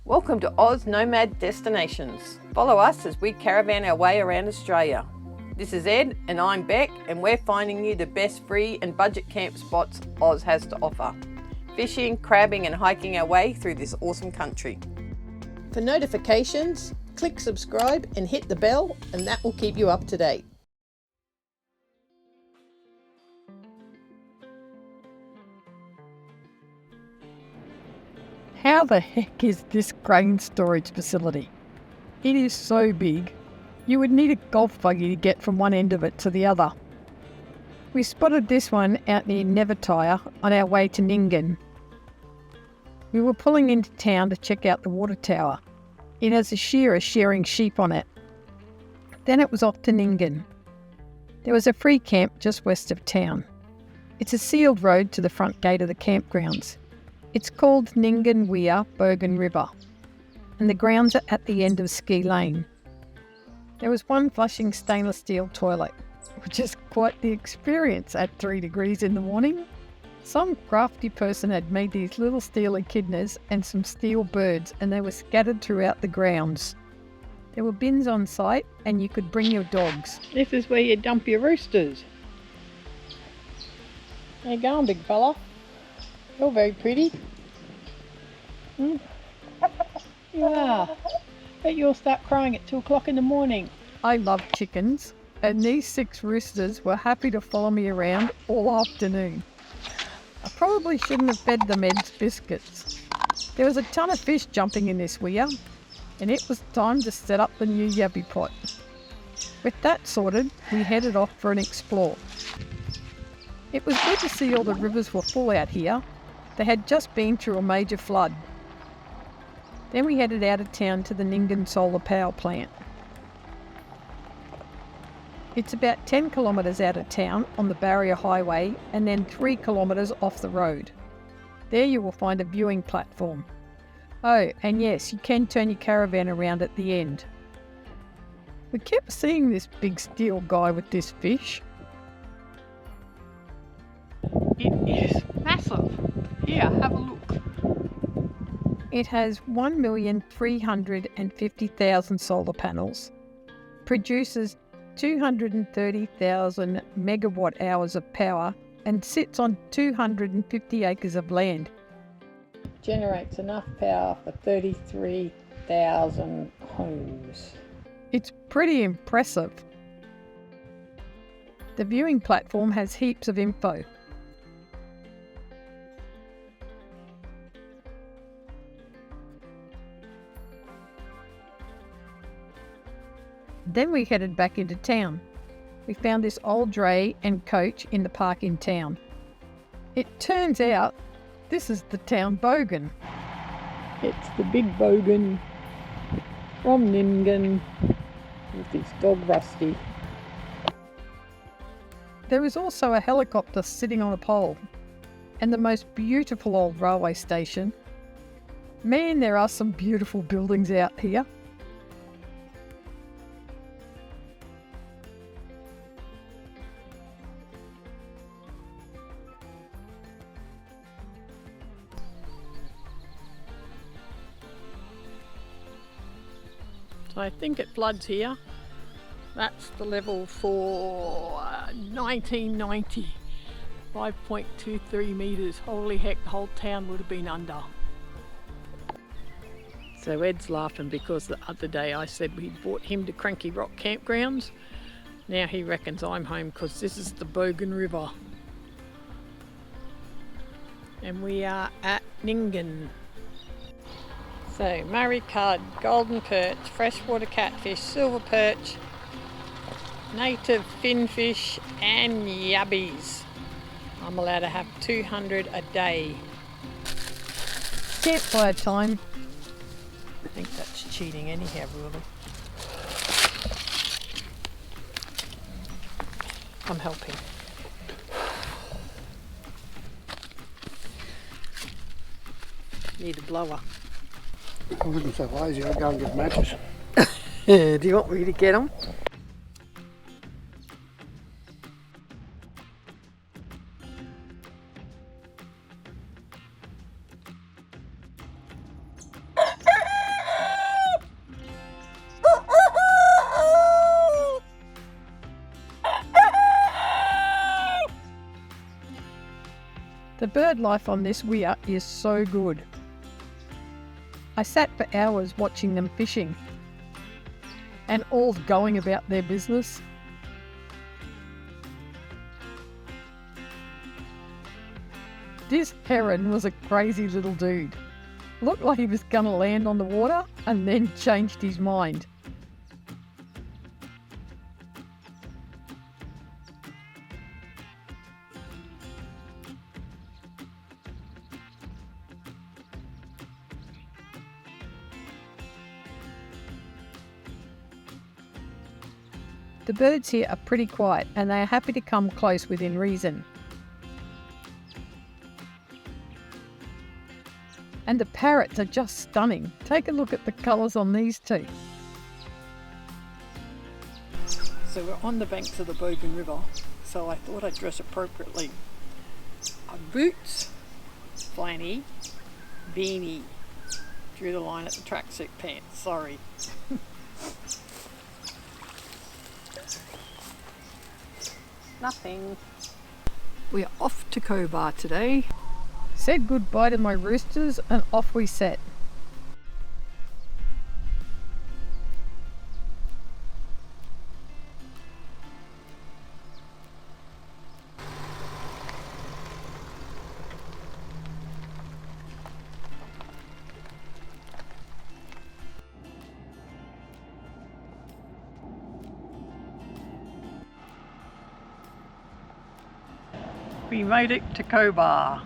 Welcome to Oz Nomad Destinations. Follow us as we caravan our way around Australia. This is Ed and I'm Beck, and we're finding you the best free and budget camp spots Oz has to offer. Fishing, crabbing and hiking our way through this awesome country. For notifications, click subscribe and hit the bell, and that will keep you up to date. How the heck is this grain storage facility? It is so big, you would need a golf buggy to get from one end of it to the other. We spotted this one out near Nevertire on our way to Nyngan. We were pulling into town to check out the water tower. It has a shearer shearing sheep on it. Then it was off to Nyngan. There was a free camp just west of town. It's a sealed road to the front gate of the campgrounds. It's called Nyngan Weir Bogan River, and the grounds are at the end of Ski Lane. There was one flushing stainless steel toilet, which is quite the experience at 3 degrees in the morning. Some crafty person had made these little steel echidnas and some steel birds, and they were scattered throughout the grounds. There were bins on site, and you could bring your dogs. This is where you dump your roosters. How you going, big fella? You're very pretty. You are. Bet you'll start crying at 2 o'clock in the morning. I love chickens, and these 6 roosters were happy to follow me around all afternoon. I probably shouldn't have fed them Ed's biscuits. There was a ton of fish jumping in this weir, and it was time to set up the new yabby pot. With that sorted, we headed off for an explore. It was good to see all the rivers were full out here. They had just been through a major flood. Then we headed out of town to the Nyngan Solar Power Plant. It's about 10 kilometres out of town on the Barrier Highway and then 3 kilometres off the road. There you will find a viewing platform. Oh, and yes, you can turn your caravan around at the end. We kept seeing this big steel guy with this fish. It is massive. Here, have a look. It has 1,350,000 solar panels, produces 230,000 megawatt hours of power, and sits on 250 acres of land. Generates enough power for 33,000 homes. It's pretty impressive. The viewing platform has heaps of info. Then we headed back into town. We found this old dray and coach in the park in town. It turns out this is the town bogan. It's the big bogan from Nyngan with his dog Rusty. There is also a helicopter sitting on a pole, and the most beautiful old railway station. Man, there are some beautiful buildings out here. So I think it floods here. That's the level for 1990. 5.23 metres. Holy heck, the whole town would have been under. So Ed's laughing because the other day I said we brought him to Cranky Rock Campgrounds. Now he reckons I'm home because this is the Bogan River. And we are at Nyngan. So Murray cod, golden perch, freshwater catfish, silver perch, native finfish and yabbies. I'm allowed to have 200 a day. Campfire time. I think that's cheating anyhow, really. I'm helping. Need a blower. I wasn't so lazy, I'd go and get matches. Do you want me to get them? The bird life on this weir is so good. I sat for hours watching them fishing, and all going about their business. This heron was a crazy little dude. Looked like he was going to land on the water and then changed his mind. The birds here are pretty quiet and they are happy to come close within reason. And the parrots are just stunning. Take a look at the colours on these two. So we're on the banks of the Bogan River, so I thought I'd dress appropriately. Boots, flanny, beanie. Drew the line at the tracksuit pants, sorry. Nothing. We're off to Cobar today. Said goodbye to my roosters and off we set. We made it to Cobar.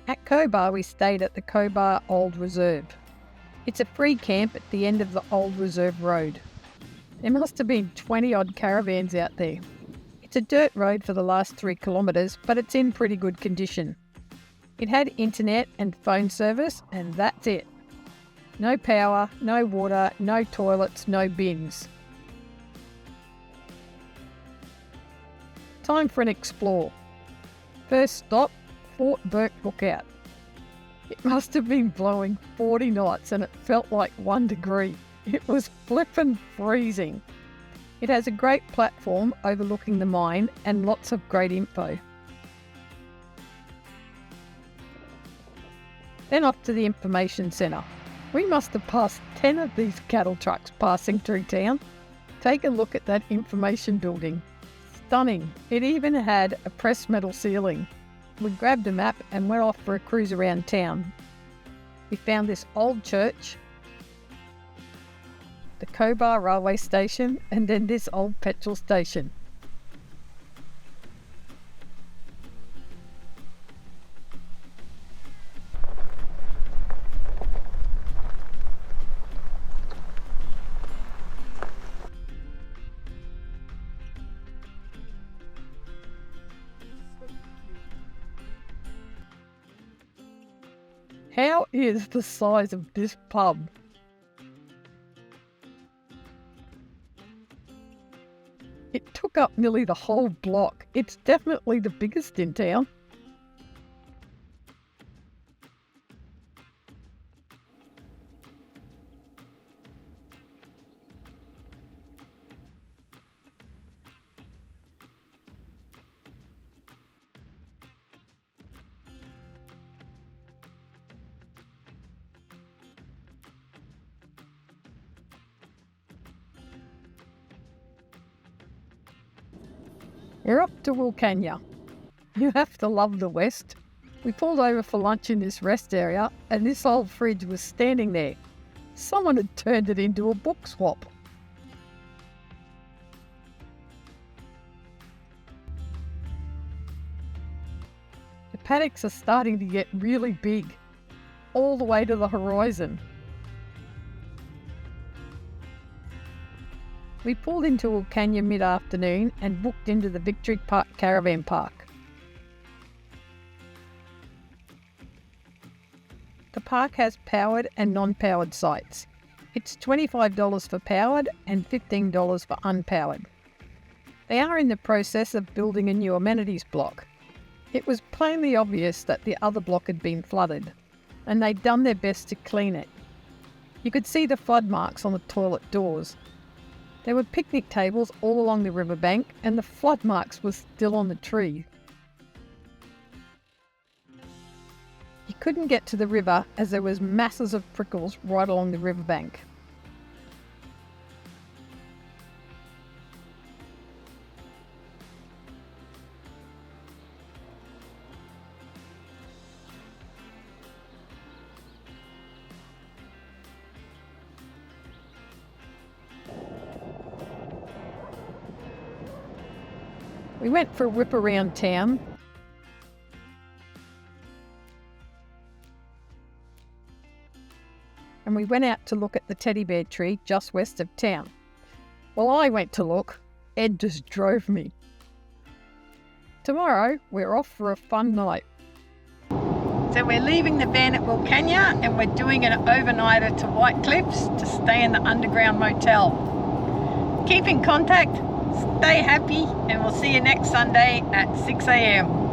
At Cobar we stayed at the Cobar Old Reserve. It's a free camp at the end of the Old Reserve Road. There must have been 20 odd caravans out there. It's a dirt road for the last 3 kilometres, but it's in pretty good condition. It had internet and phone service, and that's it. No power, no water, no toilets, no bins. Time for an explore. First stop, Fort Burke Lookout. It must have been blowing 40 knots and it felt like 1 degree. It was flippin' freezing. It has a great platform overlooking the mine and lots of great info. Then off to the information centre. We must have passed 10 of these cattle trucks passing through town. Take a look at that information building. Stunning. It even had a pressed metal ceiling. We grabbed a map and went off for a cruise around town. We found this old church, the Cobar railway station, and then this old petrol station. How is the size of this pub? It took up nearly the whole block. It's definitely the biggest in town. We're up to Wilcannia. You have to love the West. We pulled over for lunch in this rest area and this old fridge was standing there. Someone had turned it into a book swap. The paddocks are starting to get really big, all the way to the horizon. We pulled into Wilcannia mid-afternoon and booked into the Victory Park Caravan Park. The park has powered and non-powered sites. It's $25 for powered and $15 for unpowered. They are in the process of building a new amenities block. It was plainly obvious that the other block had been flooded, and they'd done their best to clean it. You could see the flood marks on the toilet doors. There were picnic tables all along the riverbank and the flood marks were still on the tree. couldn't get to the river as there was masses of prickles right along the riverbank. We went for a whip around town. And we went out to look at the teddy bear tree just west of town. Well, I went to look. Ed just drove me. Tomorrow, we're off for a fun night. So we're leaving the van at Wilcannia and we're doing an overnighter to White Cliffs to stay in the underground motel. Keep in contact, stay happy, and we'll see you next Sunday at 6 a.m.